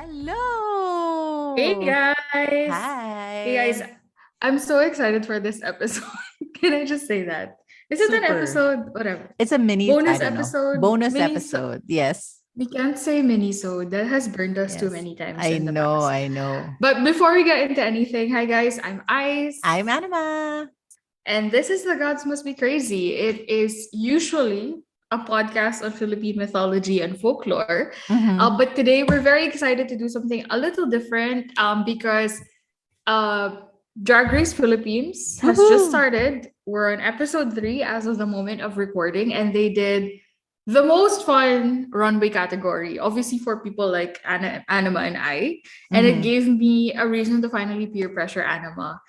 Hey Hello. guys! Hey guys, Hi. I'm so excited for this episode. Can I just say that? Is it an Super. episode? Whatever. It's a mini, I Bonus don't know, episode? bonus Mini? episode. Yes. We can't say mini, so that has burned us too Yes. many times I in the know. past. I know. But before we get into anything, hi guys, I'm Ice. I'm Anima. And this is The Gods Must Be Crazy. It is usually a podcast on Philippine mythology and folklore. Mm-hmm. But today we're very excited to do something a little different because uh, Drag Race Philippines has just Woohoo. started. We're on episode 3 as of the moment of recording, and they did the most fun runway category, obviously for people like Anima and I. And it Mm-hmm. gave me a reason to finally peer pressure Anima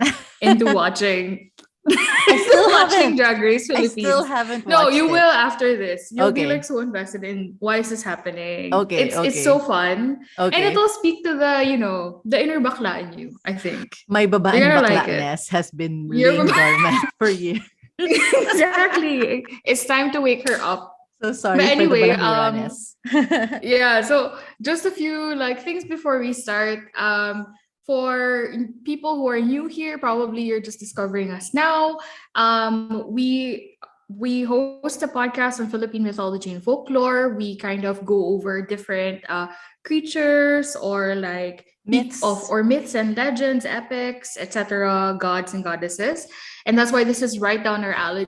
into watching I still watching haven't. Drag Race I still Philippines. haven't No, watched you it. will after this. You'll be like Okay. so invested in why is this happening. Okay. It's so Okay. fun. And Okay. it'll speak to the inner bakla in you, I think. My You're babaeng gonna like it. bakla-ness has been You're laying dormant for years. exactly. It's time to wake her up. So But sorry for the anyway, balahura-ness. yeah, so just a few like things before we start. For people who are new here, probably you're just discovering us now. We host a podcast on Philippine mythology and folklore. We kind of go over different creatures or like Myths. myths and legends, epics, etc., gods and goddesses. And that's why this is right down our alley.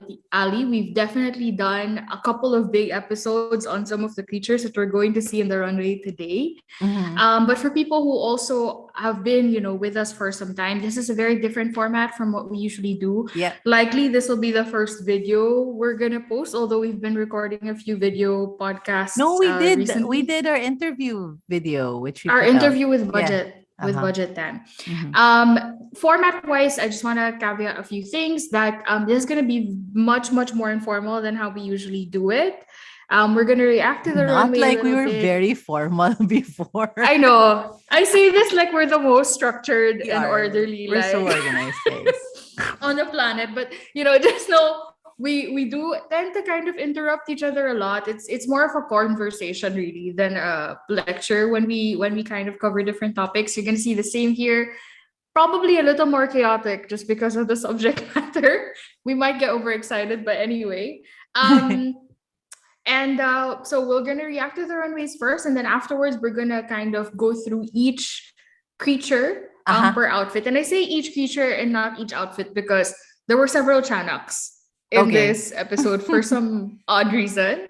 We've definitely done a couple of big episodes on some of the creatures that we're going to see in the runway today. Mm-hmm. But for people who also have been, with us for some time, this is a very different format from what we usually do. Yeah. Likely, this will be the first video we're gonna post, although we've been recording a few video No, podcasts we did. We recently. did our interview video, which we Our put out. interview with Yeah. Uh-huh. budget then. Mm-hmm. Format wise, I just want to caveat a few things that this is going to be much more informal than how we usually do it. We're going to react to the Not runway a like we little were bit. very formal before. I know. I say this like we're the most structured We and are. orderly We're so like organized, guys. on the planet, but just know we do tend to kind of interrupt each other a lot. It's more of a conversation really than a lecture when we kind of cover different topics. You're gonna see the same here. Probably a little more chaotic just because of the subject matter. We might get overexcited, but anyway. And so we're gonna react to the runways first, and then afterwards we're gonna kind of go through each creature Uh-huh. per outfit. And I say each creature and not each outfit because there were several Chanaks in Okay. this episode for some odd reason.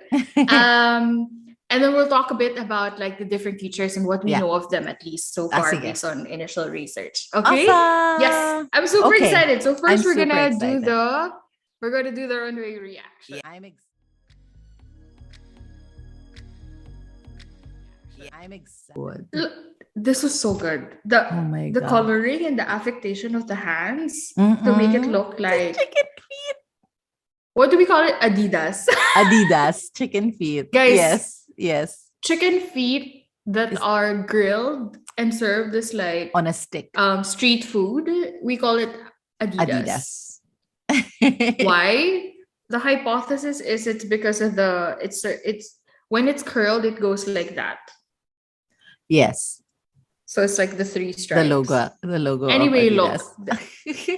And then we'll talk a bit about like the different creatures and what we Yeah. know of them at least so Ah, far sige. based on initial research. Okay? Yes, Awesome. I'm super Okay. excited. So I'm first super excited. we're gonna do the runway reaction. I'm excited. This was so good. Oh my The God. coloring and the affectation of the hands to make it Mm-mm. look like Chicken feet. what do we call it? Adidas. Adidas. Chicken feet. Guys, Yes. Yes. chicken feet that Is are grilled and served as like on a stick. street food. We call it Adidas. Adidas. Why? The hypothesis is it's because of it's when it's curled, it goes like that. Yes. So it's like the three The stripes. logo of Anyway, Adidas. look,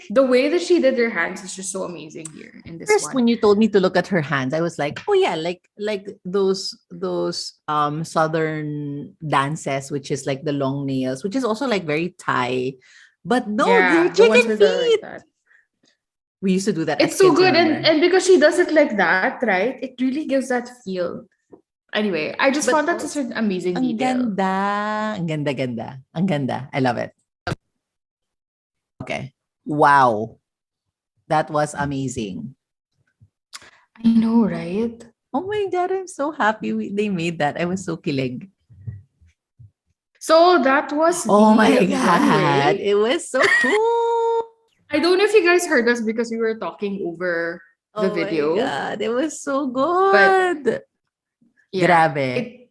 the way that she did her hands is just so amazing here in this First, one. when you told me to look at her hands, I was like, oh yeah, like those southern dances, which is like the long nails, which is also like very Thai. But no, they're the ones chicken with the feet. like that. We used to do that It's as so kids, good, remember? and because she does it like that, right? It really gives that feel. Anyway, I just But found that such an amazing ang detail. ganda. Ang ganda. Ang ganda. I love it. Okay. Wow. That was amazing. I know, right? Oh my God, I'm so happy they made that. I was so kilig. So that was Oh the my God. runway. It was so cool. I don't know if you guys heard us because we were talking over the Oh video. my God. It was so good. Yeah, Grabe.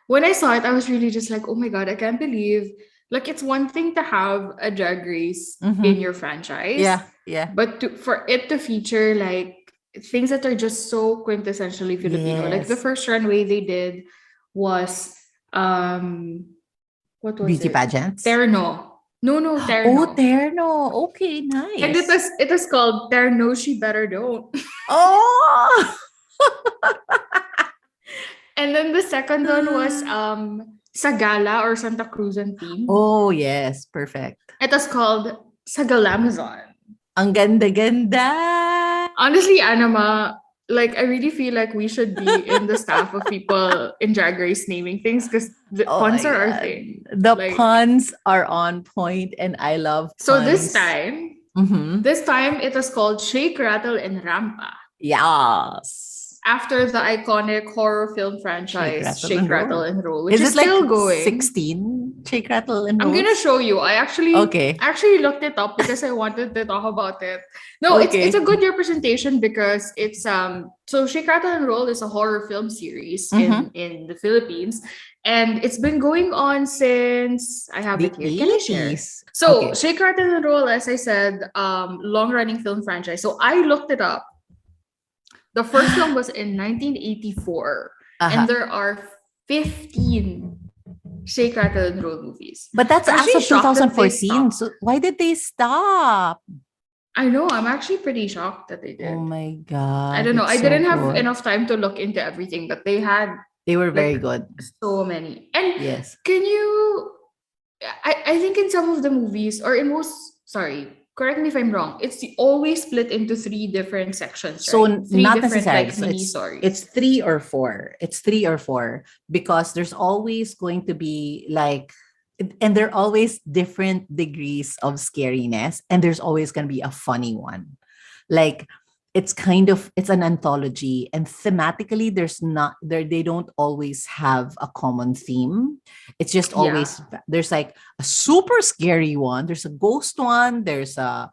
when I saw it, I was really just like, oh my God, I can't believe. Like, it's one thing to have a drag race in your franchise. Yeah. But for it to feature like things that are just so quintessentially Filipino. Like the Yes. first runway they did was what was Beauty it? pageants. Terno. No, no, Oh, Terno. Terno. Okay, And it nice. was it was called Terno She Better Don't. Oh. And then the second one was Sagala or Santa Cruzan theme. Oh, yes. Perfect. It was called Sagalamazon. Ang ganda-ganda. Honestly, Anama, like I really feel like we should be in the staff of people in Drag Race naming things because the Oh puns my are our God. thing. The Like puns are on point and I love so puns. Mm-hmm. this time it was called Shake, Rattle, and Rampa. Yes. After the iconic horror film Shake, franchise rattle, Shake, and Rattle, roll. and Roll, which Is is it like still going. 16 shake, rattle, and I'm gonna rolls? show you. Okay. I actually looked it up because I wanted to talk about it. No, it's a Okay. good representation because it's so Shake Rattle and Roll is a horror film series Mm-hmm. in the Philippines. And it's been going on since I have The it here. Can I share? 80s. So Okay. Shake Rattle and Roll, as I said, long running film franchise. So I looked it up. The first film was in 1984, and Uh-huh. there are 15 Shake, Rattle, and Roll movies. But that's I'm as actually of shocked that they 2014. stopped. So why did they stop? I know, I'm actually pretty shocked that they Oh did. my I God. don't know. It's I so didn't have good. enough time to look into everything, but they had They were like very good. so many. And Yes. can you I think in some of the movies or in most sorry, correct me if I'm wrong, it's always split into three different sections, So right? Three not different necessarily. like So mini it's stories. 3 or 4. It's 3 or 4 because there's always going to be like, and there are always different degrees of scariness, and there's always going to be a funny one. Like it's an anthology, and thematically there's not there they don't always have a common theme. It's just Yeah. always there's like a super scary one, there's a ghost one, there's a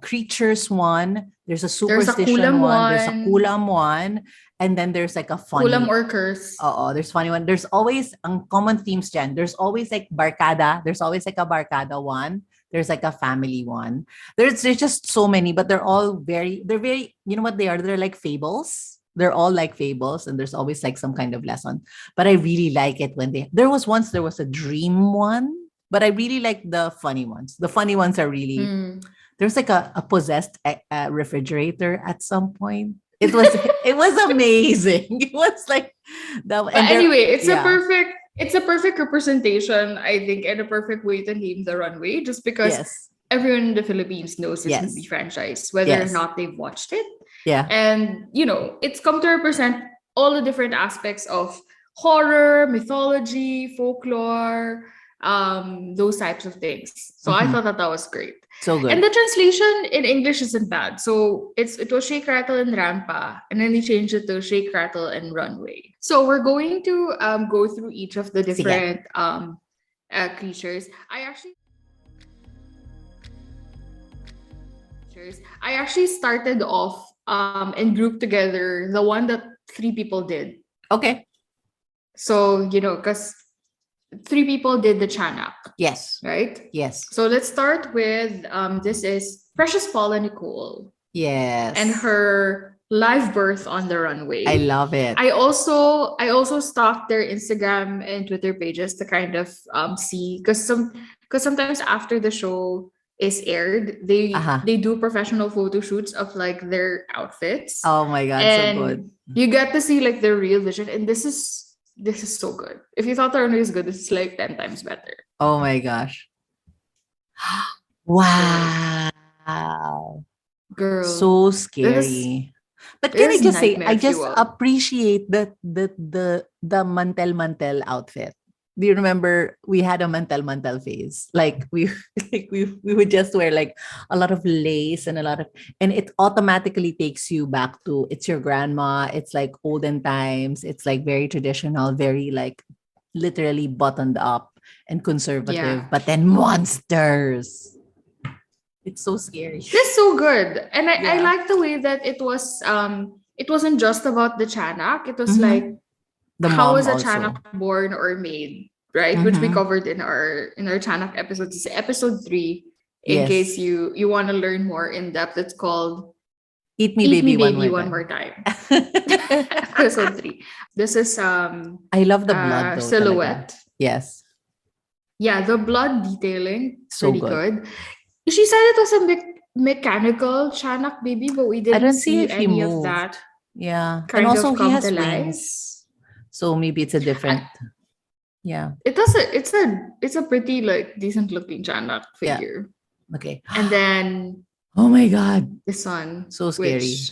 creatures one, there's a There's a superstition kulam one, there's a one, kulam one, and then there's like a kulam funny. or curse. Oh, there's funny one. There's always ang common themes, Jen. There's always like barkada. There's always like a barkada one. There's like a family one. There's just so many, but they're very, you know what they are? They're like fables. They're all like fables, and there's always like some kind of lesson. But I really like it when there was a dream one, but I really like the funny ones. The funny ones are really Hmm. there's like a possessed refrigerator at some point. It was amazing. It was like that, But and there, anyway, yeah, it's a perfect representation, I think, and a perfect way to name the runway, just because yes, everyone in the Philippines knows this movie yes, franchise, whether or yes, not they've watched it. yeah. And it's come to represent all the different aspects of horror, mythology, folklore, those types of things. So I Hmm. thought that that was great. So And good. the translation in English isn't bad. So it was Shake, Rattle, and Rampa, and then they changed it to Shake, Rattle, and Runway. So we're going to go through each of the Sige. different creatures. I actually started off and grouped together the one that three people did. Okay. So because three people did the Chanak, Yes. right? Yes. So let's start with this is Precious Paula Nicole and Yes. her live birth on the I runway. love it. I also stalked their Instagram and Twitter pages to kind of see because sometimes after the show is aired, Uh-huh. they do professional photo shoots of like their outfits, Oh my God, so good. and you get to see like their real vision. And this is so good. If you thought the runway is good, this is like 10 times better. Oh my gosh. Girl, Wow. girl, So this scary. But can I this is just say, I nightmare just fuel. appreciate the mantel mantel outfit. Do you remember we had a mantel mantel phase? Like we like we would just wear like a lot of lace and and it automatically takes you back to it's your grandma. It's like olden times. It's like very traditional, very like literally buttoned up and conservative, Yeah. but then monsters. It's so scary. This so good. And I Yeah. like the way that it wasn't just about the Chanak. It was like Mm-hmm. The how mom was a also. Chanak born or made, right? Which we Mm-hmm. covered in our Chanak episodes. It's episode 3. In case Yes. you want to learn more in depth, it's called Eat me, Eat Me baby, one Baby more One More time. Time. Episode 3. This is I love the blood though, talaga. silhouette. Yes. Yeah, the blood detailing is So pretty good. good. She said it was a mechanical Chanak baby, but we I didn't don't see see if he any of moved. that Yeah. And kind also of he come to has life. wings. So maybe it's a And different. Yeah. it's a pretty like decent looking Chanak Yeah. figure. Okay. And then Oh my God. the son, So scary. which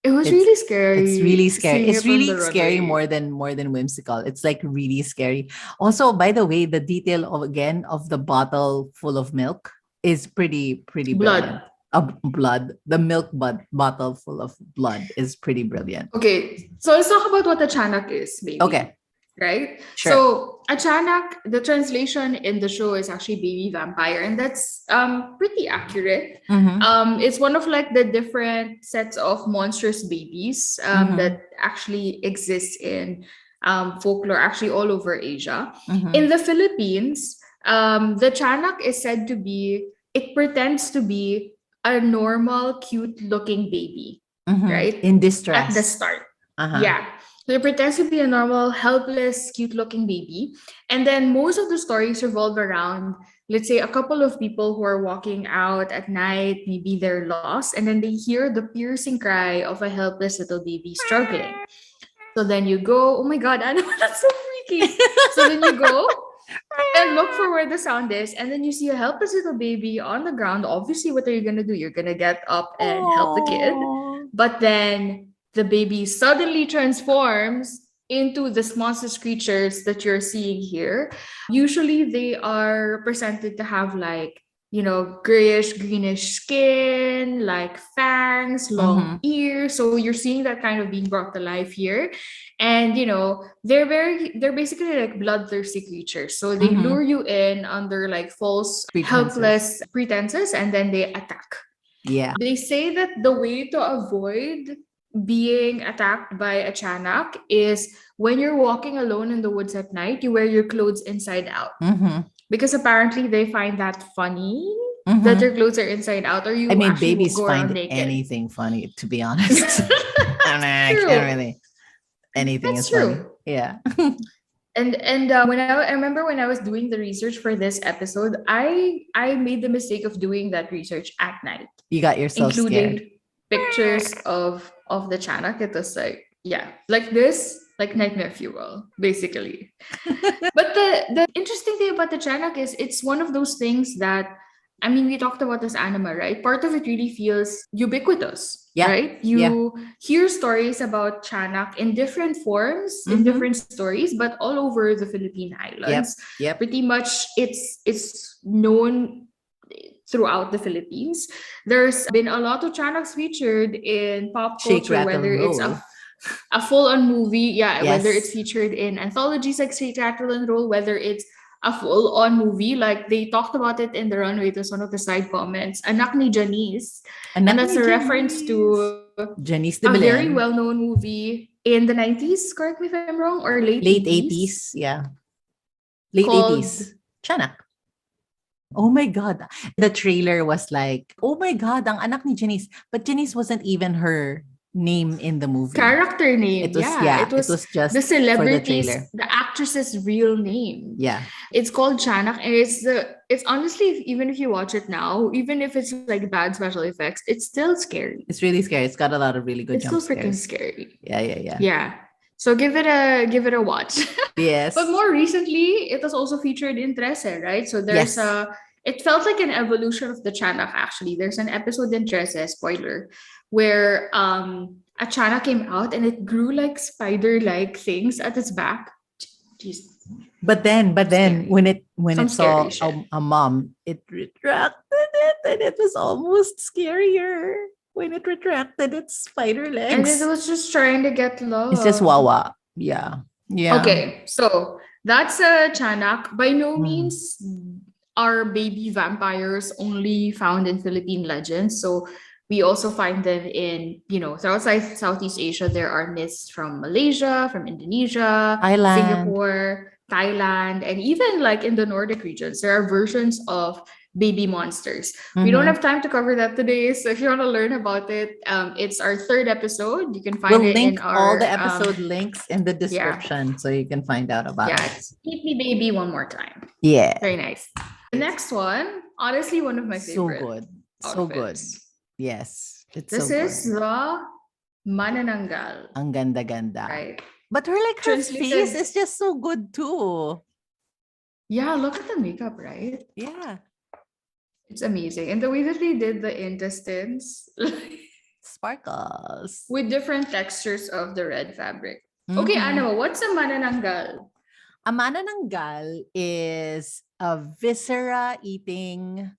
it was It's really it's really scary scary. seeing It's it from really the scary runway. more than whimsical. It's like really scary. Also, by the way, the detail of the bottle full of milk is pretty brilliant. Blood. Blood. The bottle full of blood is pretty brilliant. Okay, so let's talk about what a Chanak is, maybe. Okay, Right? sure. So a Chanak, the translation in the show is actually baby vampire, and that's pretty accurate. Mm-hmm. It's one of like the different sets of monstrous babies Mm-hmm. that actually exists in folklore, actually all over Asia. Mm-hmm. In the Philippines, the Chanak is said to be, it pretends to be a normal, cute looking baby, Mm-hmm. right? In At the distress. start. Uh-huh. Yeah. So it pretends to be a normal, helpless, cute looking baby. And then most of the stories revolve around, let's say, a couple of people who are walking out at night, maybe they're lost, and then they hear the piercing cry of a helpless little baby struggling. So then you go, oh my God, Anna, that's so freaky. So then you go and look for where the sound is, and then you see a helpless little baby on the ground. Obviously, what are you gonna do? You're gonna get up and help the kid, Oh. but then the baby suddenly transforms into this monstrous creatures that you're seeing here. Usually, they are presented to have like, grayish greenish skin, like fangs, long Mm-hmm. ears. So you're seeing that kind of being brought to life here. And they're basically like bloodthirsty creatures. So they Mm-hmm. lure you in under like false Pretenses. helpless pretenses, and then they attack. Yeah. They say that the way to avoid being attacked by a chanak is when you're walking alone in the woods at night, you wear your clothes inside out. Mm-hmm. Because apparently they find that funny that Mm-hmm. your clothes are inside out, or I you mean, actually babies go around find naked. anything funny, to be honest. I don't know, That's I can't true. really. Anything is That's funny. true. Yeah. And when I remember when I was doing the research for this episode, I made the mistake of doing that research at night, You got yourself scared. including pictures of the chanak. It was like, yeah, like this, like nightmare fuel, basically. But the interesting thing about the chanak is it's one of those things that, I mean, we talked about this anima, right? Part of it really feels ubiquitous, Yeah. right? Yeah. You hear stories about chanak in different forms, in Mm-hmm. different stories, but all over the Philippine Yep. Islands. Yep. Pretty much it's known throughout the Philippines. There's been a lot of chanaks featured in pop Shake, culture, rattle, whether it's roll. a full-on movie, yeah, whether it's Yes. featured in anthologies like Sweet Rattle and Roll, whether it's a full-on movie, like they talked about it in the runway. It was one of the side comments, Anak ni Janice, and Anak that's ni a reference Janice. to Janice a de very Belen. well-known movie in the 90s, correct me if I'm wrong, or late Late 80s, 80s. Yeah. Late called 80s. Chanak. Oh my God. The trailer was like, oh my God, ang anak ni Janice. But Janice wasn't even her name in the movie. character name. It was, Yeah, yeah, it it was was the just for the celebrity's, trailer. the actress's real name. Yeah. It's called Chanak, and it's honestly, even if you watch it now, even if it's like bad special effects, it's still scary. It's really scary. It's got a lot of really good It's still jump freaking scares. scary. Yeah, yeah, yeah. Yeah. So give it a watch. But Yes. more recently, it was also featured in Trece, right? So there's Yes. a it felt like an evolution of the Chanak actually. There's an episode in Trece, spoiler, where a Chana came out and it grew like spider-like things at its back. Jeez, But then scary. when Some it scary saw shit. a mom, it retracted it and it was almost scarier when it retracted its spider And it legs. was just trying to get It's just love. wawa. Yeah. Yeah. Okay, so that's a Chanak. By no Mm. means are baby vampires only found in Philippine legends. So we also find them in, throughout Southeast Asia. There are myths from Malaysia, from Indonesia, Thailand. Singapore, Thailand, and even like in the Nordic regions, there are versions of baby monsters. We don't Mm-hmm. have time to cover that today, so if you want to learn about it, it's our third episode. You can find We'll it in link all the our episode links in the yeah, description so you can find out about yeah. it. It's Eat Me Baby One More Time. Yeah. Very nice. The next one, honestly, one of my So favorite good. So good. outfits. Yes. It's so This good. is the Manananggal, Ang ganda-ganda. right? But her face Translated. is just so good too. Yeah, look at the makeup, right? Yeah. It's amazing. And the way that they did the intestines Sparkles. with different textures of the red fabric. Okay, Mhm. Ano, what's a manananggal? A manananggal is a viscera eating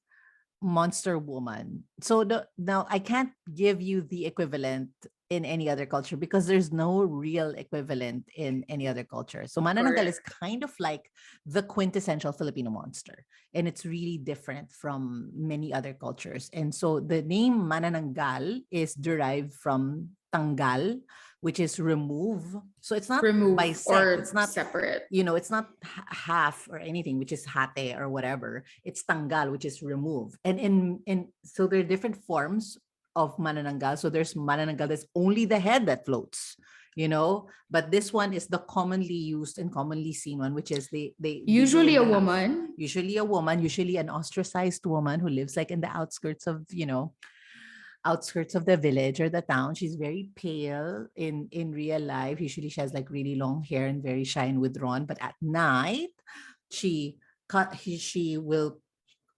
monster woman. So now I can't give you the equivalent in any other culture because there's no real equivalent in any other culture. So manananggal is kind of like the quintessential Filipino monster, and it's really different from many other cultures. And so the name manananggal is derived from tanggal, which is remove. So it's not Remove bisect. or It's not separate. it's not half or anything, which is hate or whatever. It's tanggal, which is remove. And so there are different forms of manananggal. So there's manananggal that's only the head that floats, but this one is the commonly used and commonly seen one, which is they Usually do a in the house. woman. Usually a woman, usually an ostracized woman who lives like in the outskirts of the village or the town. She's very pale in real life. Usually she has like really long hair and very shy and withdrawn. But at night, she will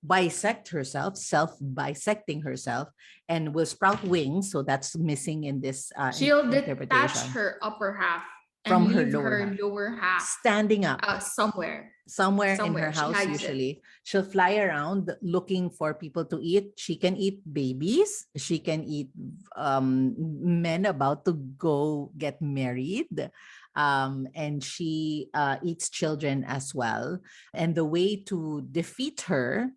bisect herself, self-bisecting herself, and will sprout wings. So that's missing in this She'll detach interpretation her upper half from and her leave lower her half. lower half Standing up. somewhere. Somewhere in her She house, hides it. usually. She'll fly around looking for people to eat. She can eat babies. She can eat men about to go get married. And she eats children as well. And the way to defeat her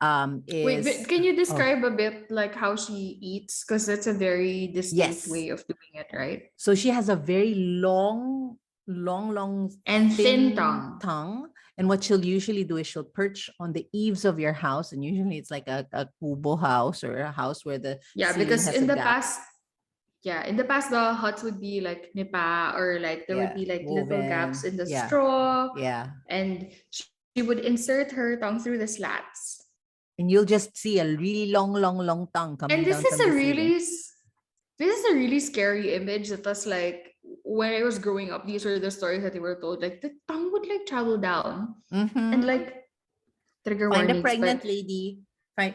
Wait, is... but can you Oh, describe a bit like how she eats? Because that's a very distinct yes. way of doing it, right? So she has a very long, And thin tongue. tongue. And what she'll usually do is she'll perch on the eaves of your house. And usually it's like a kubo house or a house where the Yeah, ceiling because has a gap. in the past, the huts would be like nipa, or like there would be like little gaps Woven. in the Yeah. straw. Yeah. And she would insert her tongue through the slats. And you'll just see a really long tongue coming And this down is from a the ceiling. really scary image that was like, when I was growing up, these were the stories that they were told. Like the tongue would like travel down and like trigger Find a warnings. pregnant But lady.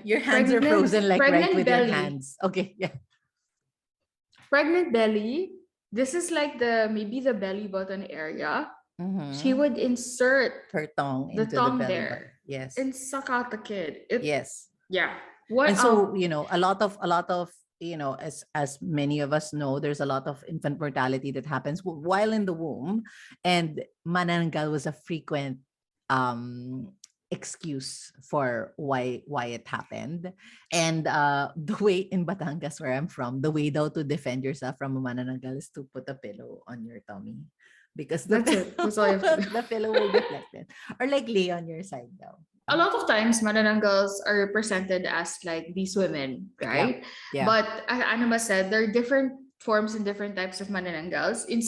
Your hands are frozen like right with belly. your hands. Okay, yeah. Pregnant belly. This is like maybe the belly button area. She would insert her tongue the into the tongue belly button. there. Yes. And suck out the kid. Yes. Yeah. What? And so, a lot of as many of us know, there's a lot of infant mortality that happens while in the womb, and manananggal was a frequent excuse for why it happened. And the way in Batangas, where I'm from, the way though to defend yourself from a manananggal is to put a pillow on your tummy, because That's it. That's all you have to do. the pillow will deflect it, or like lay on your side though. A lot of times mananangals are represented as like these women, right? Yeah. But as Anima said, there are different forms and different types of mananangals. In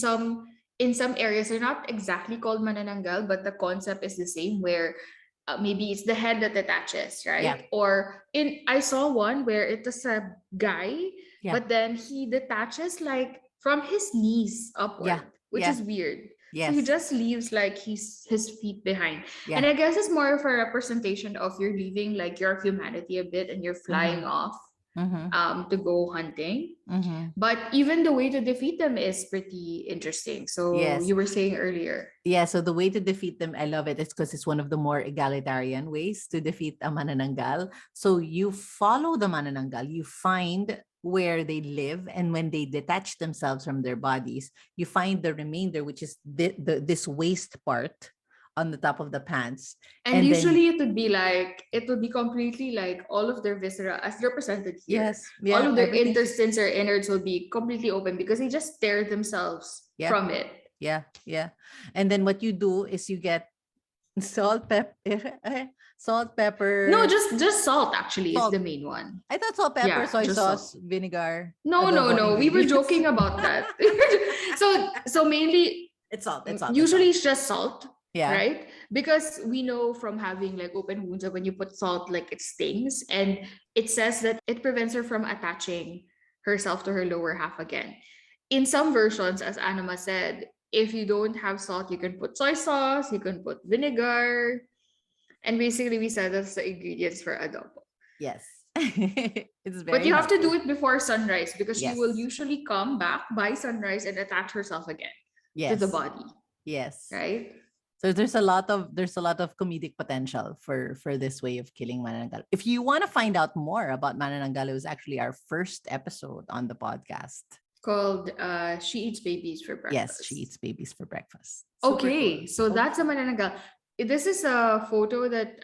some areas, they're not exactly called manananggal, but the concept is the same, where maybe it's the head that attaches, right? Yeah. Or I saw one where it was a guy, Yeah. but then he detaches like from his knees upward, which is weird. Yes. So he just leaves like his feet behind. Yeah. And I guess it's more of a representation of you're leaving like your humanity a bit and you're flying off to go hunting. But even the way to defeat them is pretty interesting. So Yes. you were saying earlier. Yeah, so the way to defeat them, I love it. It's because it's one of the more egalitarian ways to defeat a manananggal. So you follow the manananggal, you find where they live, and when they detach themselves from their bodies, you find the remainder, which is this waist part on the top of the pants. And usually it would be completely like all of their viscera as represented here. Yes. Yeah, all of their intestines or innards will be completely open because they just tear themselves from it. Yeah. And then what you do is you get salt, Salt, No, pepper, just salt actually is salt. the main one. I thought salt, pepper, Yeah, soy just salt. sauce, vinegar, No, no, adobo no. We were ingredients. joking about that. So mainly, It's salt. It's salt. It's usually salt. it's just salt, Yeah. right? Because we know from having like open wounds that when you put salt, like it stings, and it says that it prevents her from attaching herself to her lower half again. In some versions, as Anima said, if you don't have salt, you can put soy sauce, you can put vinegar, and basically we said that's the ingredients for adobo. Yes. It's But very you have to do healthy. it before sunrise because she will Yes. usually come back by sunrise and attach herself again to the Yes. body, Yes. right? So there's a lot of comedic potential for this way of killing Manananggal. If you want to find out more about Manananggal, it was actually our first episode on the podcast. Called She Eats Babies for Yes, she Breakfast. eats babies for breakfast. Super Okay, cool. so that's a Okay. mananaga. This is a photo that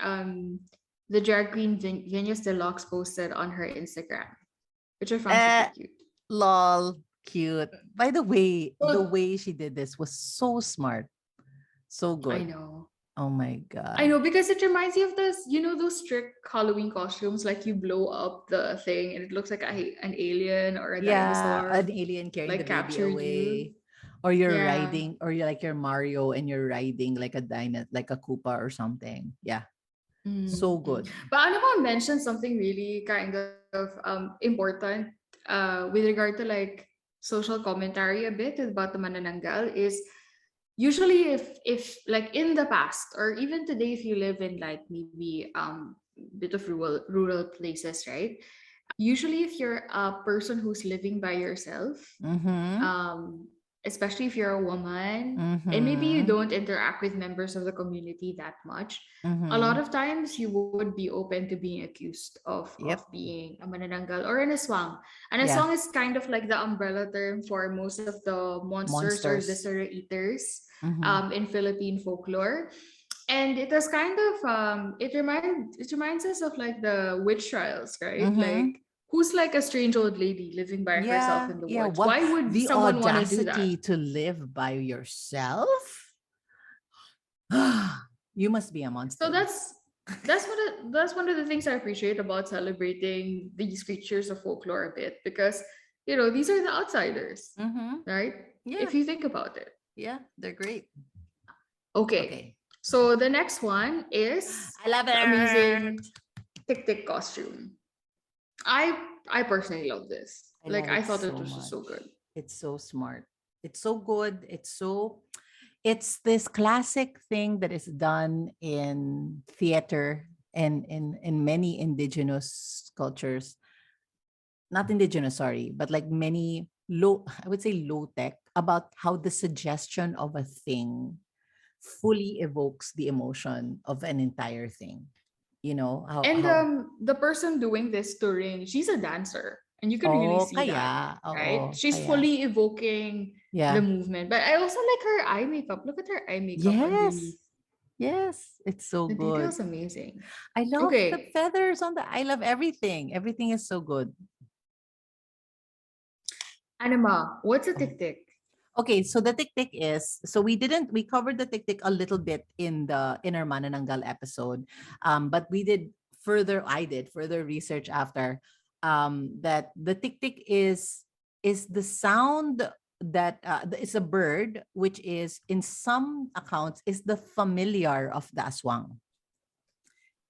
the drag queen Venus Deluxe posted on her Instagram, which I found super Uh, cute. lol, cute. By the So way she did this was so smart, so I good. know. Oh my I god. know because it reminds you of this, those strict Halloween costumes, like you blow up the thing and it looks like an alien or a Yeah, an dinosaur, alien carrying the like baby captured away. you. Or you're Yeah. riding, or you're like you're Mario and you're riding like a like a Koopa or something. Yeah. So Mm-mm. good. But Anima mentioned something really kind of important with regard to like social commentary a bit about the manananggal is usually if like in the past or even today if you live in like maybe bit of rural places, right? Usually if you're a person who's living by yourself, Mm-hmm. um, especially if you're a woman and maybe you Mm-hmm. don't interact with members of the community that much, a lot Mm-hmm. of times you would be open to being accused of Yep. being a manananggal or an aswang. An Yeah. aswang is kind of like the umbrella term for most of the monsters or Monsters. viscera eaters Mm-hmm. in Philippine folklore. And it was kind of it reminds us of like the witch trials, right? Mm-hmm. Like who's like a strange old lady living by herself Yeah. in the Yeah. woods? What Why would the someone want to do that? audacity to live by yourself? You must be a So monster. that's one of the things I appreciate about celebrating these creatures of folklore a bit because these are the outsiders, Mm-hmm. right? Yeah. If you think about it. Yeah. They're great. Okay. Okay. So the next one is I love the it. amazing Tick Tick costume. I personally love this. I Like love I it thought it so was just so much. good. It's so smart. It's so good. It's this classic thing that is done in theater and in many indigenous cultures. Not indigenous, sorry, but like many I would say low tech, about how the suggestion of a thing fully evokes the emotion of an entire thing. You know, And how the person doing this touring, she's a dancer. And you can really oh see that, kaya, right? oo, She's kaya. fully evoking the Yeah. movement. But I also like her eye makeup. Look at her eye makeup underneath. Yes. Yes, it's so The good. detail's amazing. I love the Okay, feathers on the I love everything. Everything is so good. Anima, what's a tick tick? Okay, so the tik-tik is so we covered the tik-tik a little bit in the Inner Manananggal episode. But I did further research after that the tik-tik is the sound that it's a bird which is in some accounts is the familiar of the aswang.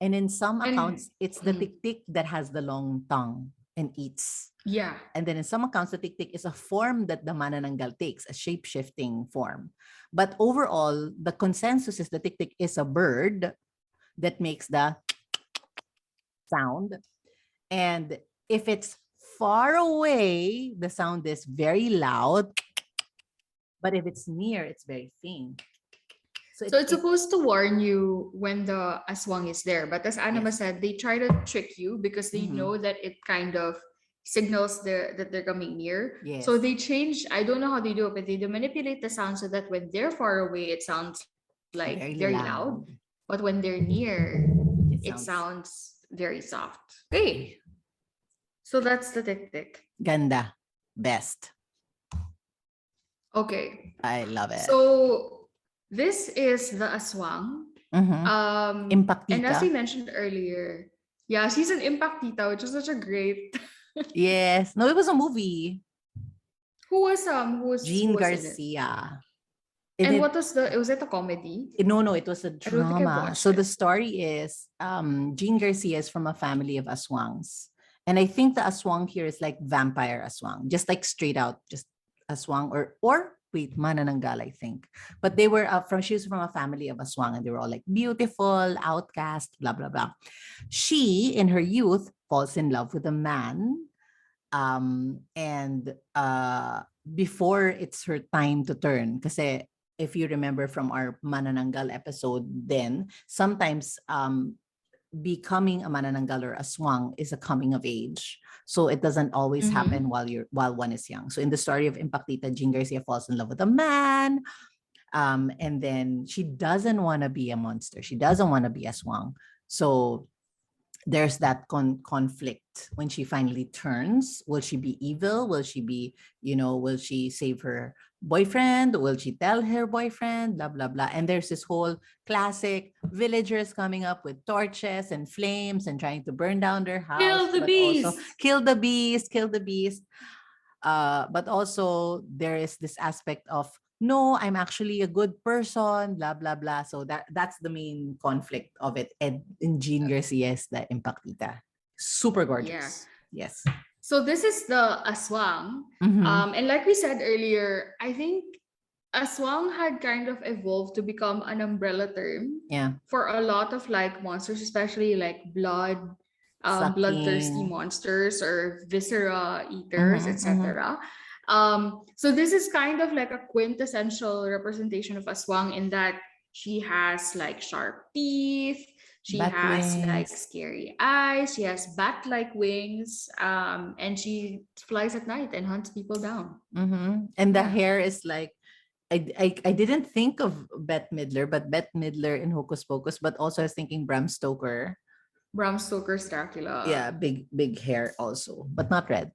And in some And accounts, it's the mm, tik-tik that has the long tongue and eats. yeah. And then in some accounts, the tik-tik is a form that the manananggal takes, a shape-shifting form. But overall, the consensus is the tik-tik is a bird that makes the sound. And if it's far away, the sound is very loud. But if it's near, it's very faint. So So it's it supposed to warn you when the aswang is there. But as Anima yes. said, they try to trick you because they Mm-hmm. know that it kind of signals that they're coming near. So Yes. they change, I don't know how they do it, but they do manipulate the sound so that when they're far away, it sounds like very Very loud. loud. But when they're near, It it sounds sounds very soft. Okay. So that's the tick tick. ganda. Best. Okay. I love it. So this is the aswang. Mm-hmm. And as we Impactita. mentioned earlier, yeah, she's an impact tita, which is such a great. Yes. No, it was a movie. Who Jean was in it? Garcia. It, And it what was the? Was it a comedy? no, no, it was a I don't think I've drama. watched So the it. story is Jean Garcia is from a family of aswangs. And I think the aswang here is like vampire aswang, just like straight out, just aswang or wait, manananggal, I think. But they were she was from a family of aswang and they were all like beautiful, outcast, blah, blah, blah. She, in her youth, falls in love with a man. And before it's her time to turn, kasi if you remember from our Manananggal episode, then sometimes becoming a Manananggal or a swang is a coming of age. So it doesn't always Mm-hmm. happen while one is young. So in the story of Impactita, Jean Garcia falls in love with a man. And then she doesn't want to be a monster. She doesn't want to be a swang. So there's that conflict when she finally turns. Will she be evil? Will she be, will she save her boyfriend? Will she tell her boyfriend? Blah, blah, blah. And there's this whole classic villagers coming up with torches and flames and trying to burn down their house, Kill the but also beast. kill the beast, kill the beast. But also there is this aspect of no, I'm actually a good person, blah blah blah. So that's the main conflict of it. And in Jean Garcia's the Impactita, super Yeah. gorgeous. Yes. So this is the aswang. Mm-hmm. And like we said earlier, I think aswang had kind of evolved to become an umbrella term Yeah. for a lot of like monsters, especially like bloodthirsty Sucking. monsters or viscera eaters, Mm-hmm, mm-hmm. etc. So this is kind of like a quintessential representation of aswang in that she has like sharp teeth, she Bat has like wings. scary eyes, she has bat-like wings, and she flies at night and hunts people down. Mm-hmm. And the Yeah. hair is like I didn't think of Bette Midler, but Bette Midler in Hocus Pocus, but also I was thinking Bram Stoker. Bram Stoker's Yeah, Dracula. big hair also, but not red.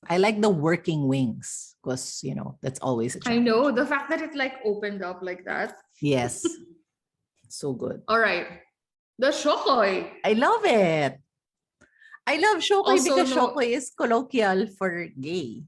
I like the working wings because that's always a I know challenge. the fact that it like opened up like that. Yes, so good. All right, the Shokoy, I love it. I love Shokoy also because no. Shokoy is colloquial for gay.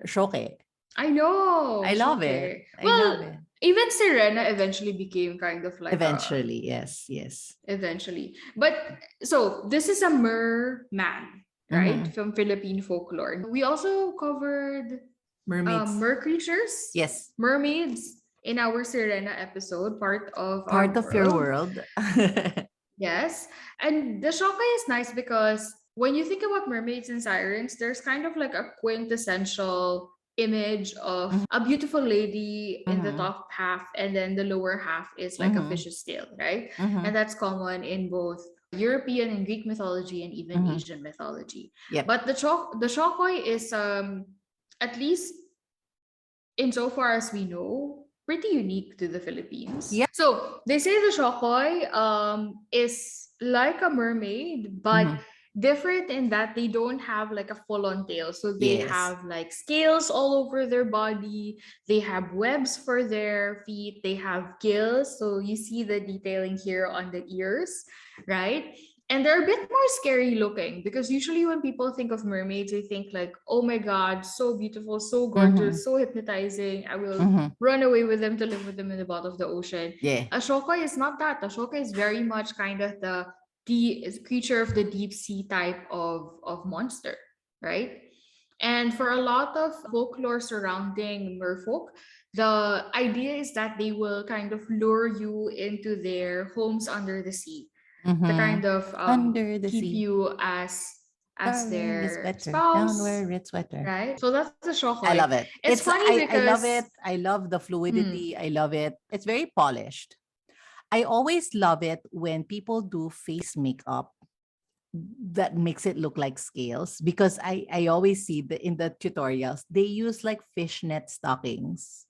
Shokoy. I know I love it. Shokoy. I love Well, it. even Sirena eventually became kind of like a Eventually, yes, yes. eventually. But so this is a merman, right? Mm-hmm. From Philippine folklore. We also covered Mermaids. mer creatures, Yes, mermaids in our Sirena episode, part of part our of your world. world. Yes. And the Shokai is nice because when you think about mermaids and sirens, there's kind of like a quintessential image of a beautiful lady in the Mm-hmm. top half, and then the lower half is like a Mm-hmm. fish's tail, right? Mm-hmm. And that's common in both European and Greek mythology and even Mm-hmm. Asian mythology. Yep. But the Shokai is at least insofar as we know, pretty unique to the Philippines. Yeah. So they say the Shokoy is like a mermaid, but Mm-hmm. different in that they don't have like a full-on tail. So they Yes. have like scales all over their body. They have webs for their feet. They have gills. So you see the detailing here on the ears, right? And they're a bit more scary looking because usually when people think of mermaids, they think like, oh my God, so beautiful, so Mm-hmm. gorgeous, so hypnotizing. I will Mm-hmm. run away with them to live with them in the bottom of the ocean. Yeah. Ashoka is not that. Ashoka is very much kind of the creature of the deep sea type of monster, right? And for a lot of folklore surrounding merfolk, the idea is that they will kind of lure you into their homes under the sea to Mm-hmm. kind of Under the keep sea. you as Darling is their better. Down spouse, where it's wetter. right? So that's the I shokoy. love it. It's funny I love because it. I love the mm, fluidity. I love it. It's very polished. I always love it when people do face makeup that makes it look like scales because I always see in the tutorials they use like fishnet stockings.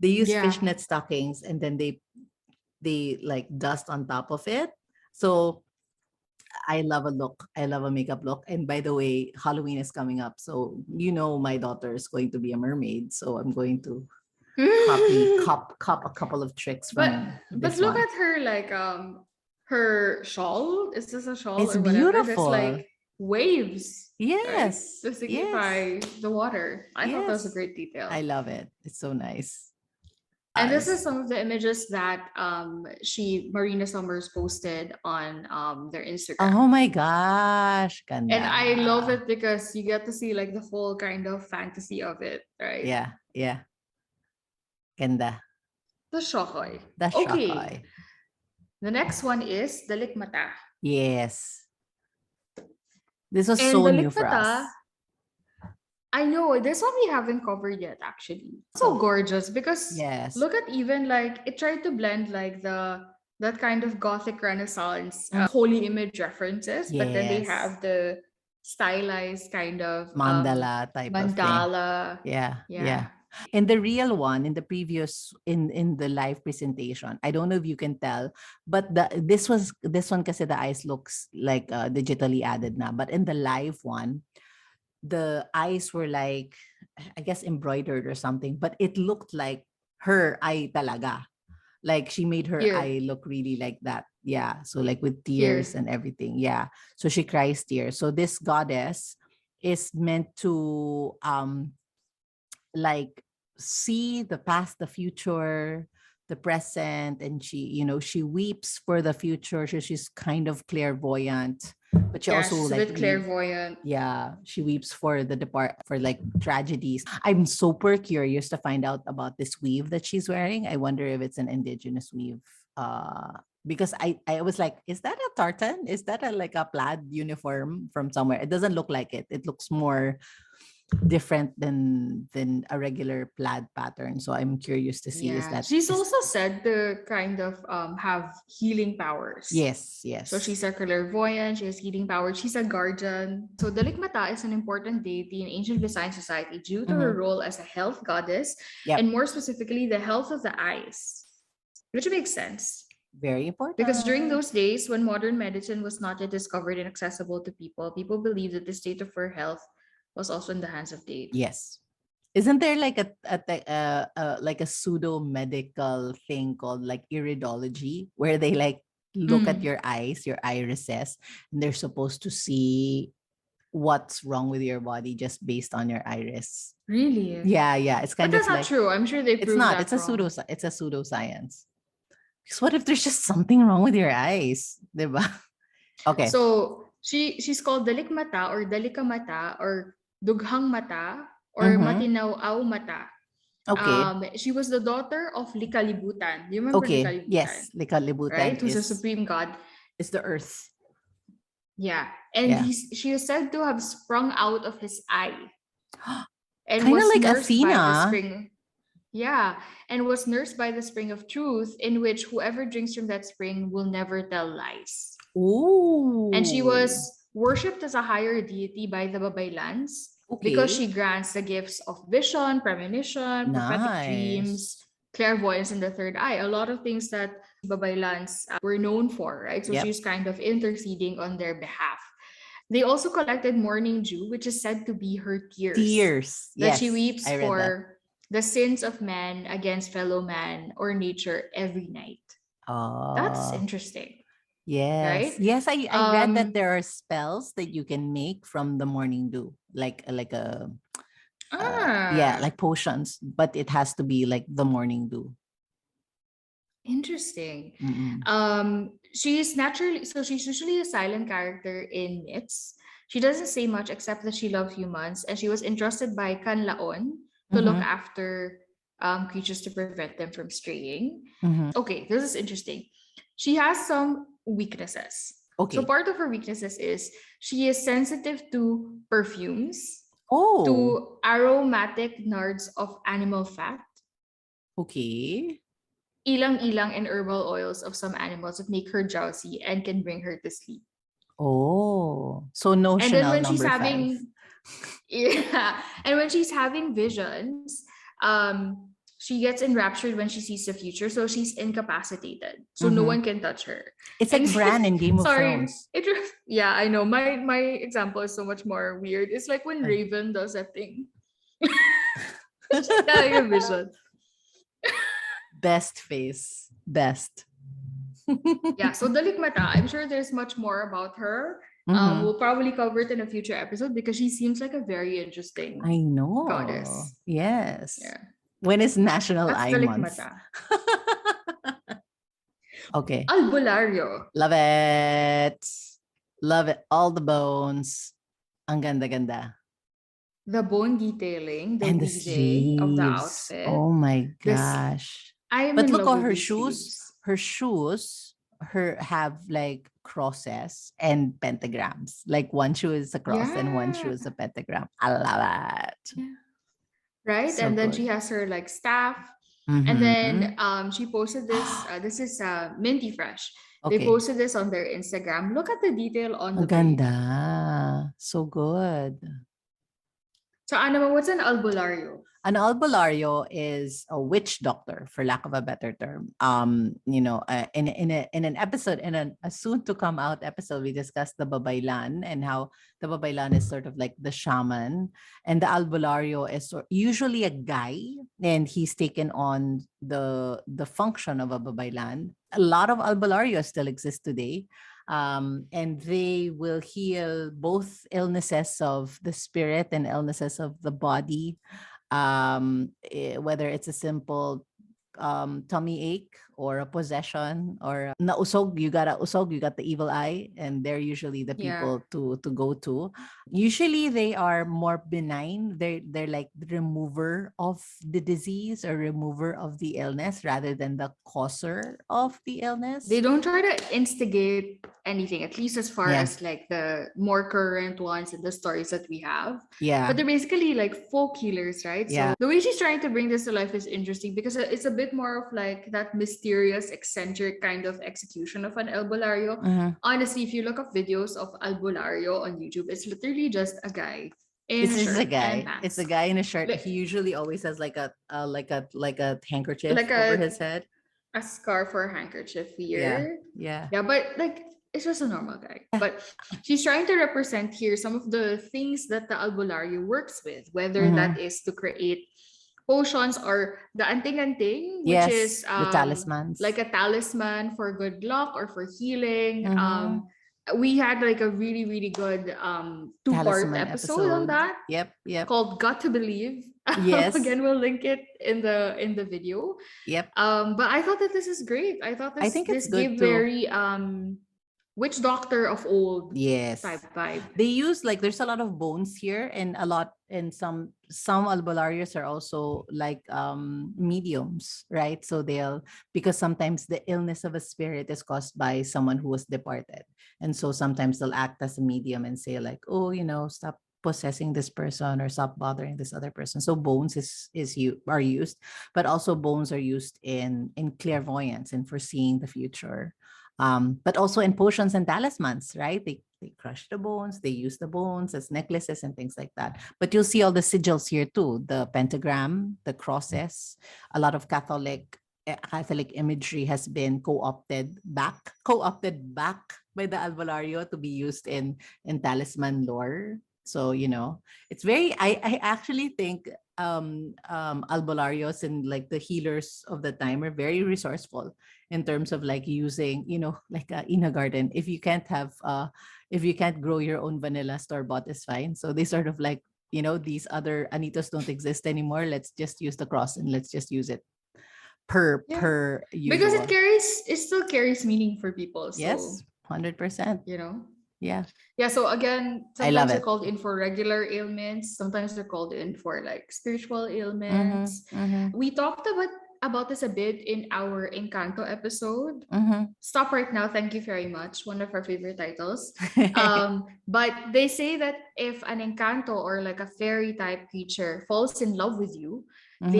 They use yeah, fishnet stockings and then they like dust on top of it. So I love a look. I love a makeup look. And by the way, Halloween is coming up. So my daughter is going to be a mermaid. So I'm going to cop a couple of tricks but from but this look one. at her like her shawl. Is this a shawl It's or whatever? There's beautiful. like waves, right? Yes. To Yes. signify the water. I thought that was a Yes. great detail. I love it. It's so nice. And this is Us. some of the images that Marina Summers posted on their Instagram. Oh my gosh. And I love Ganda. it because you get to see like the full kind of fantasy of it, right? Yeah. Yeah. Ganda. The Shokoy. The Okay. Shokoy. The next one is the Likmata. Yes. This was And so the new for Likmata, us. I know this one we haven't covered yet actually. So Oh, gorgeous because yes. look at even like it tried to blend like the that kind of gothic renaissance Mm. holy image references, but then they Yes. have the stylized kind of Mandala type of thing. mandala. Yeah. Yeah. Yeah. In the real one, in the previous in the live presentation, I don't know if you can tell, but this one kasi the eyes looks like digitally added na. But in the live one, the eyes were like, I guess, embroidered or something, but it looked like her eye talaga. Like she made her Here. eye look really like that. Yeah. So like with tears Here. and everything. Yeah. So she cries tears. So this goddess is meant to like see the past, the future, the present, and she weeps for the future. So she's kind of clairvoyant, but she Yeah, also she's a like bit clairvoyant. yeah, she weeps for the depart for like tragedies. I'm super curious to find out about this weave that she's wearing. I wonder if it's an indigenous weave. Because I was like, is that a tartan? Is that a like a plaid uniform from somewhere? It doesn't look like it. It looks more different than a regular plaid pattern. So I'm curious to see is Yeah. that She's is also said to kind of have healing powers. yes, So yes. she's a clairvoyant, she has healing powers, she's a guardian. So Dalikmata is an important deity in ancient Visayan society due to her Mm-hmm. role as a health goddess, and Yep. more specifically, the health of the eyes, which makes sense. Very Because during important. those days, when modern medicine was not yet discovered and accessible to people, people believed that the state of her health was also in the hands of deity. Yes. Isn't there like like a pseudo medical thing called like iridology where they like look at Mm, your eyes, your irises, and they're supposed to see what's wrong with your body just based on your iris. really? Yeah, yeah. It's But kind of that's not like true. I'm sure they it's proved not. that wrong. It's a pseudoscience. Because what if there's just something wrong with your eyes? Diba? Okay. So she's called Dalikmata or Dalikamata or Dughang Mata or Mm-hmm. Matinaw Mata. Okay. She was the daughter of Likalibutan. Do you remember Okay. Likalibutan? Yes. Likalibutan Right? Who's a supreme god. is the earth. Yeah. And Yeah. she is said to have sprung out of his eye and Kind of was like nursed by the Athena. spring. Yeah. And was nursed by the spring of truth, in which whoever drinks from that spring will never tell lies. And she Ooh. was worshipped as a higher deity by the Babaylans because Okay. she grants the gifts of vision, premonition, prophetic dreams, Nice. clairvoyance, and the third eye. A lot of things that Babaylans were known for, right? So Yep. she's kind of interceding on their behalf. They also collected morning dew, which is said to be her tears Tears. that she Yes, weeps I read that. for the sins of man against fellow man or nature every night. That's Oh, interesting, yes. right? Yes, I read that Um, there are spells that you can make from the morning dew, like a yeah, ah, like potions, but it has to be like the morning dew. interesting. Mm-mm. She's usually a silent character in myths. She doesn't say much except that she loves humans, and she was entrusted by Kanlaon to look Mm-hmm. after creatures to prevent them from straying. Mm-hmm. Okay, this is interesting. She has some weaknesses. So Okay. part of her weaknesses is she is sensitive to perfumes, Oh, to aromatic nards of animal fat, okay. ilang-ilang and herbal oils of some animals that make her drowsy and can bring her to sleep. Oh, so And then notional when she's number five. having yeah, and when she's having visions, she gets enraptured when she sees the future, so she's incapacitated, so no Mm-hmm. one can touch her. It's And like Bran in Game of sorry, Thrones. yeah, I know. My example is so much more weird. It's like when Uh, Raven does that thing. She's having a vision. Best face. Best. Yeah, so Dalikmata, I'm sure there's much more about her. Mm-hmm. We'll probably cover it in a future episode because she seems like a very interesting I know. goddess. Yes. Yeah, When is National that's Eye Month? Dalikmata. Okay. Albulario, Love it. Love it. All the bones. Ang ganda-ganda. the bone detailing, the And the weaving of the sleeves. outfit. Oh my This gosh. I am But in look love at with her these shoes. sleeves. Her shoes her have like crosses and pentagrams. Like one shoe is a cross and one shoe Yeah, is a pentagram. I love it. yeah. Right. So And then she good. has her like staff. And then Mm-hmm. she posted this. This is Minty Fresh. They Okay. posted this on their Instagram. Look at the detail on Ang the braid. ganda. So good. So, Anna, what's an albulario? An albulario is a witch doctor, for lack of a better term. In an episode, a soon to come out episode, we discussed the babaylan and how the babaylan is sort of like the shaman, and the albulario is usually a guy, and he's taken on the function of a babaylan. A lot of albularios still exist today. And they will heal both illnesses of the spirit and illnesses of the body, whether it's a simple tummy ache or a possession or nausog, you got the evil eye, and they're usually the Yeah. people to go to. Usually they are more benign. They're like the remover of the disease or remover of the illness rather than the causer of the illness. They don't try to instigate anything, at least as far Yeah. as like the more current ones and the stories that we have. Yeah. But they're basically like folk healers, right? Yeah. So the way she's trying to bring this to life is interesting because it's a bit more of like that mysterious, eccentric kind of execution of an albulario. Mhm. Honestly, if you look up videos of albulario on YouTube, it's literally just a guy in It's a just a shirt and guy. It's pants. a guy in a shirt. Like, He usually always has like a handkerchief like over his head. a scarf or a handkerchief Yeah. here. Yeah. Yeah, but like it's just a normal guy. But she's trying to represent here some of the things that the albulario works with, whether that Mhm. is to create potions or the anting-anting, which is Yes, the talismans. like a talisman for good luck or for healing. Mhm. We had like a really, really good two-part Talisman episode on episode. that Yep, yep. called Got to Believe. Yes. Again, we'll link it in the video. Yep. But I thought that this is great. I thought I this think it's this good gave too. very witch doctor of old type Yes. vibe. They use like there's a lot of bones here and a lot and some albularios are also like mediums, right? So they'll because sometimes the illness of a spirit is caused by someone who was departed. And so sometimes they'll act as a medium and say like, "Oh, stop possessing this person or stop bothering this other person." So bones are used, but also bones are used in clairvoyance and foreseeing the future. But also in potions and talismans, right? They crush the bones, they use the bones as necklaces and things like that. But you'll see all the sigils here too, the pentagram, the crosses. A lot of Catholic imagery has been co-opted back by the albulario to be used in talisman lore. So it's very. I actually think albularios and like the healers of the time are very resourceful in terms of like using like in a garden. If you can't grow your own vanilla, store bought is fine. So they sort of like these other anitos don't exist anymore. Let's just use the cross and let's just use it per Yeah. per Because usual. it still carries meaning for people. So Yes, 100%. Yeah, Yeah, so again, I love sometimes they're it. called in for regular ailments, sometimes they're called in for like spiritual Mm-hmm, ailments. mm-hmm, We talked about this a bit in our Encanto episode. mm-hmm. Stop right now, thank you very much. One of our favorite titles. But they say that if an Encanto or like a fairy type creature falls in love with you, Mm-hmm.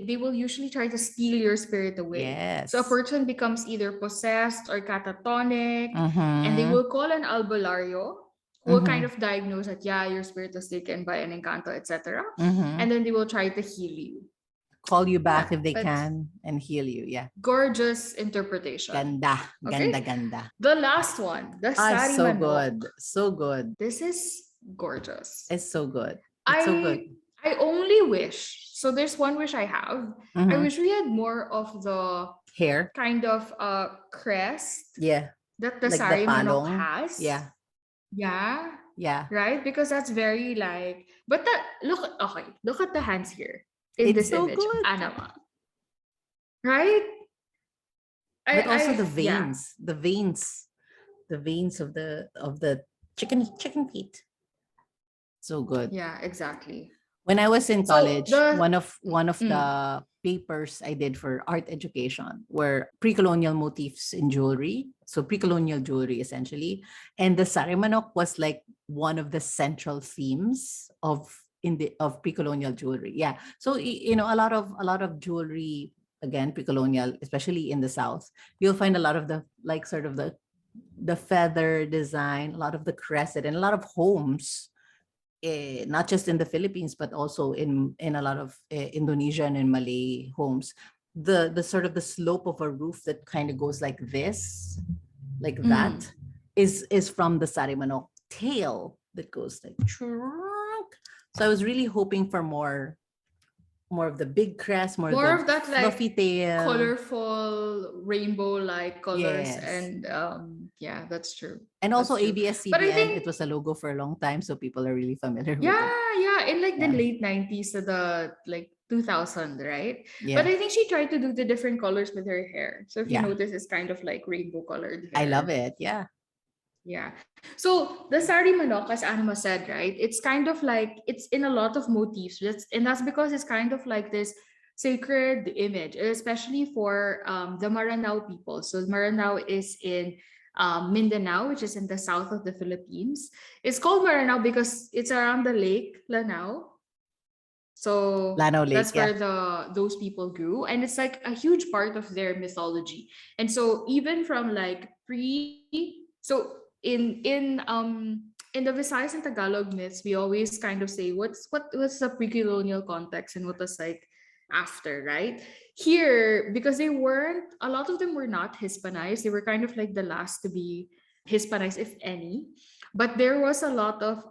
they will usually try to steal your spirit away. So a Yes. person becomes either possessed or catatonic, and they Mm-hmm. will call an albulario who will kind Mm-hmm. of diagnose that yeah, your spirit was taken by an encanto, etc. Mm-hmm. And then they will try to heal you. Call you back Yeah, if they but can and heal you. Yeah. gorgeous interpretation. Ganda. Ganda, Okay, ganda. the last one, the It's sari so manok. good. So good. This is gorgeous. It's so good. It's so I good. I only wish. So there's one wish I have. I Mm-hmm. wish we had more of the Hair. kind of crest Yeah. that the Like the sari manok palong. has. Yeah. Yeah. Yeah. Right? Because that's very like, but that look at the hands here in It's this so image. good. Anama. Right? But also the Yeah. veins. The veins of the chicken feet. So good. Yeah, exactly. When I was in So college, the one of mm, the papers I did for art education were pre-colonial motifs in jewelry. So pre-colonial jewelry essentially. And the sarimanok was like one of the central themes of pre-colonial jewelry. Yeah. So a lot of jewelry, again, pre-colonial, especially in the South, you'll find a lot of the like sort of the feather design, a lot of the crescent, and a lot of homes, not just in the Philippines, but also in a lot of Indonesian and Malay homes. The sort of the slope of a roof that kind of goes like this, like that, mm, is from the sarimanok tail that goes like trunk. So I was really hoping for more of the big crest, more of more the of that fluffy like tail. colorful rainbow like colors Yes. and yeah, that's true. And also That's true. But I ABS-CBN, it think was a logo for a long time, so people are really familiar with it. yeah, in like the Yeah. late 90s to the like 2000, right? But Yeah. I think she tried to do the different colors with her hair. So if you Yeah. notice, it's kind of like rainbow colored I love hair. it. Yeah. Yeah. So the sari manok, as Anima said, right? It's kind of like it's in a lot of motifs. And that's because it's kind of like this sacred image, especially for the Maranao people. So Maranao is in Mindanao, which is in the south of the Philippines. It's called Maranao because it's around the lake Lanao. So Lanao Lake. that's Yeah. where those people grew, and it's like a huge part of their mythology. And so even from like in the Visayas and Tagalog myths, we always kind of say what's the pre-colonial context and what was like after, right? Here, because they weren't a lot of them were not Hispanized, they were kind of like the last to be Hispanized, if any. But there was a lot of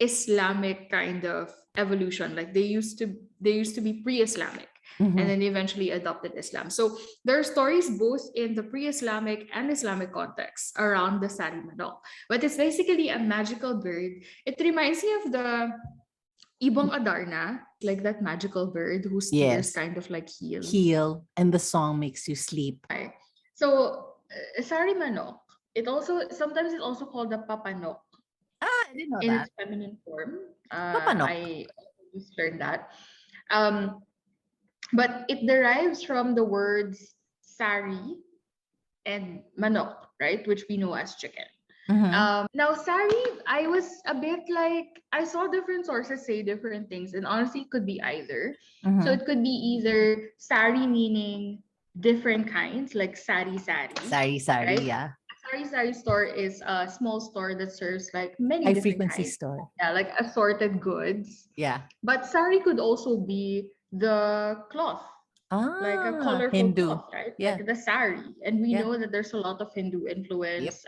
Islamic kind of evolution. Like they used to be pre-Islamic, and Mhm. then they eventually adopted Islam. So there are stories both in the pre-Islamic and Islamic context around the sari manok. But it's basically a magical bird. It reminds me of the Ibong Adarna, like that magical bird whose ears Yes. kind of like heal. Heal, and the song makes you sleep. Right. So sari manok, it also called the papanok Ah, I didn't know in that. its feminine form. Papanok. I just learned that. Um, but it derives from the words sari and manok, right? Which we know as chicken. Mm-hmm. Now, sari, I was a bit like, I saw different sources say different things, and honestly, it could be either. So Mm-hmm. it could be either sari meaning different kinds, like sari, Sari sari, right? yeah. Sari store is a small store that serves like many High different frequency kinds. store. Yeah, like assorted goods. Yeah. But sari could also be the cloth, like a Ah, colorful Hindu. cloth, right? Yeah. Like the sari. And we Yeah. know that there's a lot of Hindu Yep. influence,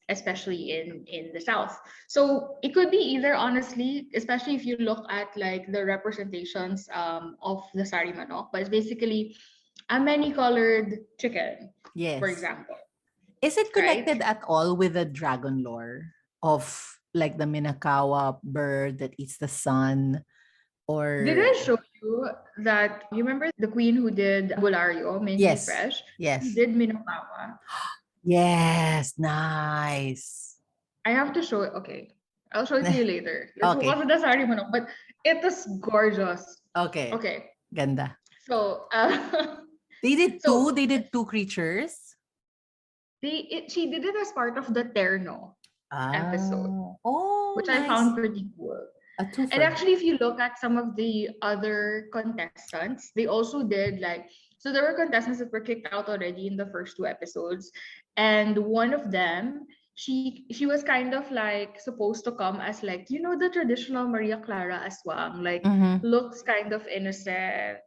especially in the South. So it could be either, honestly, especially if you look at like the representations of the sari manok, but it's basically a many-colored chicken, for Yes. example, Is it right? connected at all with the dragon lore of like the Minakawa bird that eats the sun? Did Or I show you that you remember the queen who did Bulario, Minty yes. Fresh? She Yes. did Minokawa. Yes. Nice. I have to show it. Okay. I'll show it to you later. Let's focus Okay. on the sari manok. But it is gorgeous. Okay. Okay. Ganda. So They did two. so They did two creatures. she did it as part of the Terno episode, Ah. Oh, which I nice. found pretty cool. A And twofer. actually, if you look at some of the other contestants, they also did like, so there were contestants that were kicked out already in the first two episodes. And one of them, she was kind of like supposed to come as like, the traditional Maria Clara aswang, like Mm-hmm. looks kind of innocent,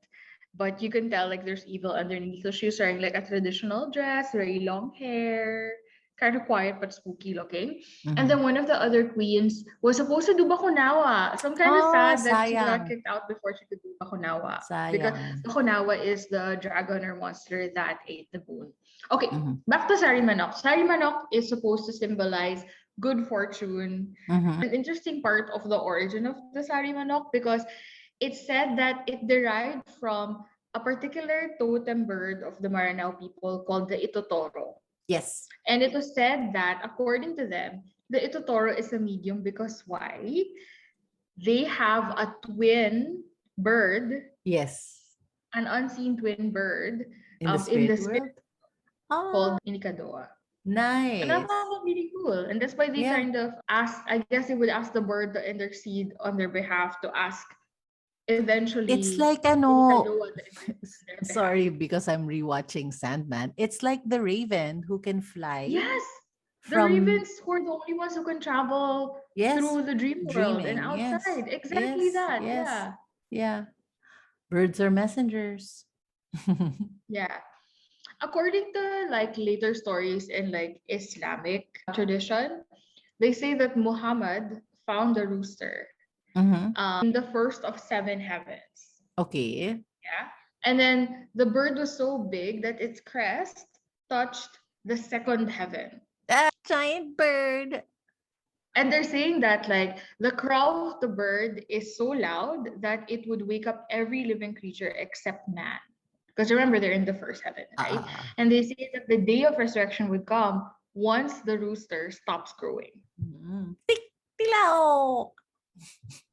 but you can tell like there's evil underneath. So she was wearing like a traditional dress, very long hair, kind of quiet but spooky looking. And Mhm. then one of the other queens was supposed to do bakunawa. So I'm kind of Oh, sad that she got sayang. kicked out before she could do bakunawa. Because Sayang. bakunawa is the dragon or monster that ate the moon. Okay, Mhm. back to Sari Manok. Sari Manok is supposed to symbolize good fortune. Mhm. An interesting part of the origin of the Sari Manok because it's said that it derived from a particular totem bird of the Maranao people called the Itotoro. Yes. And it was said that, according to them, the Itotoro is a medium because why? They have a twin bird, Yes. an unseen twin bird, In the in the spirit spirit world. Oh, called Inikadoa. And I nice. found that really cool. And that's why they Yeah. kind of asked, I guess they would ask the bird to intercede on their behalf to ask It's eventually like ano, Inikadoa to intercede on their behalf. sorry because I'm rewatching Sandman. It's like the raven who can fly Yes, the from, ravens were the only ones who can travel yes, through the dream world and dreaming. Yes. outside. Exactly Yes. that. Yes. Yeah. Yeah. Birds are messengers. Yeah. According to like later stories in like Islamic tradition, they say that Muhammad found a rooster Mhm. in the first of seven heavens. Okay. Yeah. And then the bird was so big that its crest touched the second heaven. Ah, giant bird. And they're saying that like the crow of the bird is so loud that it would wake up every living creature except man. Because remember, they're in the first heaven, right? Ah. And they say that the day of resurrection would come once the rooster stops crowing. Tik tilaw.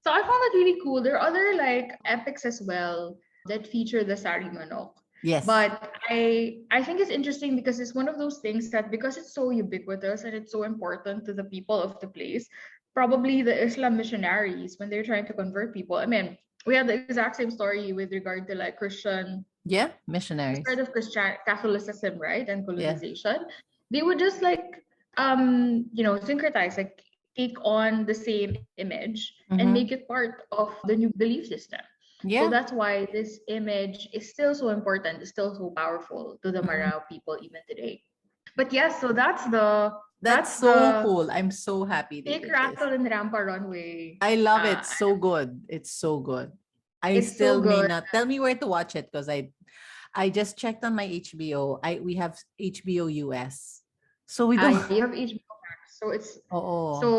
So I found that really cool. There are other like epics as well that feature the Sari Manok. Yes. But I think it's interesting because it's one of those things that because it's so ubiquitous and it's so important to the people of the place, probably the Islam missionaries when they're trying to convert people. I mean, we had the exact same story with regard to like Christian Yeah. the spread Missionaries. of Christian Catholicism, right, and Yeah. colonization. They would just like syncretize, like take on the same image and make Mm-hmm. it part of the new belief system. So Yeah. that's why this image is still so important, it's still so powerful to the Mhm. Marao people even today. But yes, so that's That's so the cool. I'm so happy they Take did this. Rattle and Rampa runway. I love it. So good. It's so good. I It's so still may good. not tell me where to watch it because I just checked on my HBO. We have HBO US. So we don't. You have HBO Max, so it's Oh. so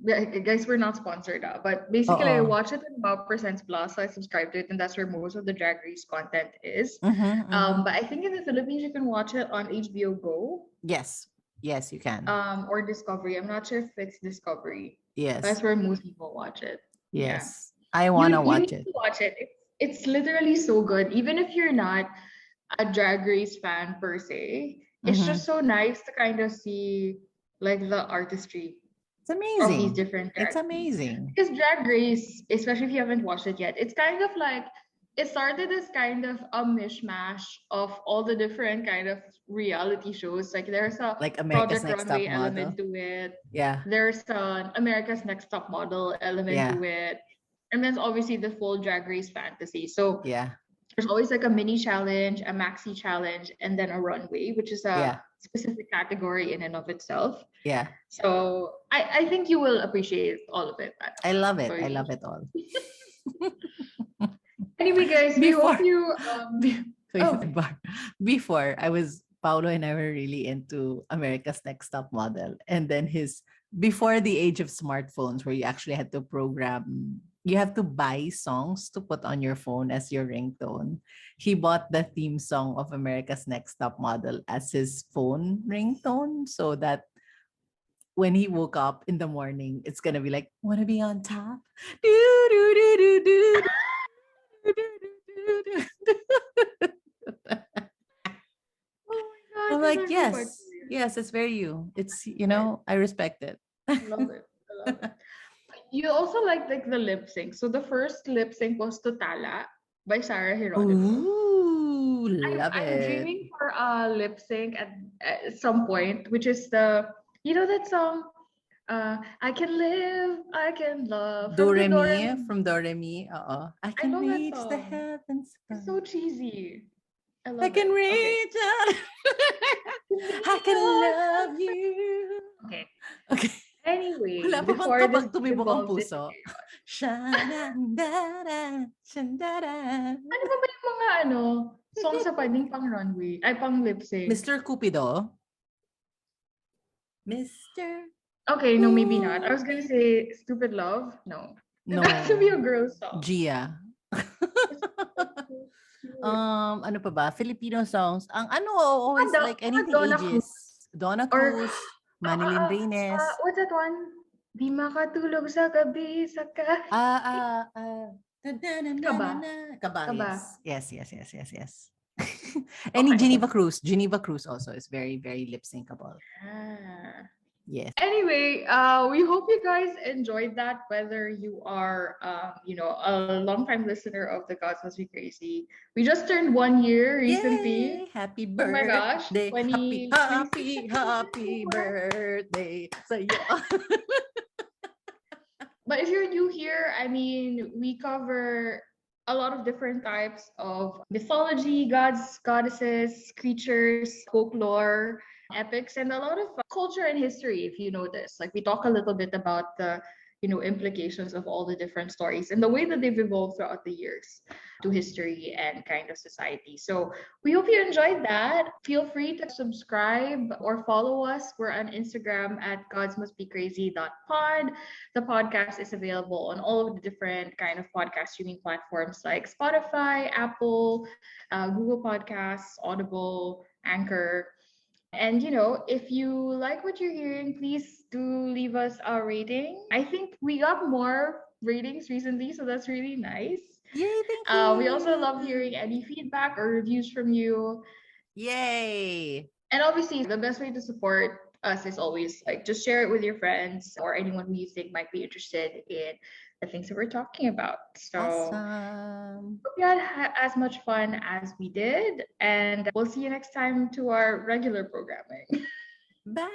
yeah, guys, we're not sponsored, but basically, I Oh. watch it on Wow Presents Plus. So I subscribe to it, and that's where most of the Drag Race content is. Mm-hmm, mm-hmm. But I think in the Philippines, you can watch it on HBO Go, Yes. Yes, you can. or Discovery. I'm not sure if it's Discovery. Yes. That's where most people watch it. Yeah, Yes. I you wanna you watch need it. to watch it. It's literally so good. Even if you're not a Drag Race fan per se, it's Mm-hmm. just so nice to kind of see like the artistry It's of these amazing. different It's drag queens. amazing. Because Drag Race, especially if you haven't watched it yet, it's kind of like it started as kind of a mishmash of all the different kind of reality shows. Like there's a Like America's Project Next Runway Top element Model. to it. Yeah. There's an America's Next Top Model element Yeah. to it. And then obviously the full Drag Race fantasy. So Yeah. there's always like a mini challenge, a maxi challenge, and then a runway, which is a Yeah. specific category in and of itself. Yeah. So I think you will appreciate all of it. I love So it. I love it all. anyway, guys, we hope Before you be- wait, oh sidebar. Before I was Paolo and I were really into America's Next Top Model. And then his before the age of smartphones where you actually had to program, you have to buy songs to put on your phone as your ringtone. He bought the theme song of America's Next Top Model as his phone ringtone so that when he woke up in the morning, it's gonna be like, wanna be on top? Do, do, do, do, do, do, do, do, do. oh my I'm gosh, that's like, actually quite yes, funny. yes, it's very you. It's, Right. I respect it. I love it. I love it. You also like the lip sync. So the first lip sync was to Tala by Sarah Geronimo. Ooh, I'm love I'm it. dreaming for a lip sync at some point, which is the that song, I can live, I can love Do from the re mi Doremi. from Do re mi. I I can love that reach the song. heavens It's above. so cheesy. I I love can it. Okay. reach out. I can love you. Okay. Okay. Anyway, Wala pa bang before this kapag tumibok ang devolves into puso? chaos, Sha-da-da-da, sha-da-da. ano ba ba yung mga songs sa pwedeng pang runway? Ay, pang lip sync. Mr. Cupido? Mr. Okay, no, maybe not. I was gonna Cupido. say Stupid Love. No. It has to be No. a girl song. Gia. It's so cute. Ano pa ba? Filipino songs. Ang always like anything Donna Cruz. ages. Donna Or, Cruz, Manilyn Reynes. what's that one? Di makatulog sa gabi sa kahit Kaba. Kaba, Kaba. yes. Yes. Any Okay. Geneva Cruz. Geneva Cruz also is very, very lip syncable. Ah. Yes. Anyway, we hope you guys enjoyed that. Whether you are, a longtime listener of the Gods Must Be Crazy, we just turned 1 year recently. Yay! Happy Oh my gosh, birthday. Happy 2026 birthday. So yeah. But if you're new here, I mean, we cover a lot of different types of mythology, gods, goddesses, creatures, folklore, epics, and a lot of culture and history, if you notice. Like we talk a little bit about the implications of all the different stories and the way that they've evolved throughout the years to history and kind of society. So we hope you enjoyed that. Feel free to subscribe or follow us. We're on Instagram at godsmustbecrazy.pod. The podcast is available on all of the different kind of podcast streaming platforms like Spotify, Apple, Google Podcasts, Audible, Anchor. And if you like what you're hearing, please do leave us a rating. I think we got more ratings recently, so that's really nice. Yay, thank you. We also love hearing any feedback or reviews from you. Yay. And obviously, the best way to support us is always like just share it with your friends or anyone who you think might be interested in the things that we're talking about. So Awesome. hope you had as much fun as we did, and we'll see you next time to our regular programming. Bye.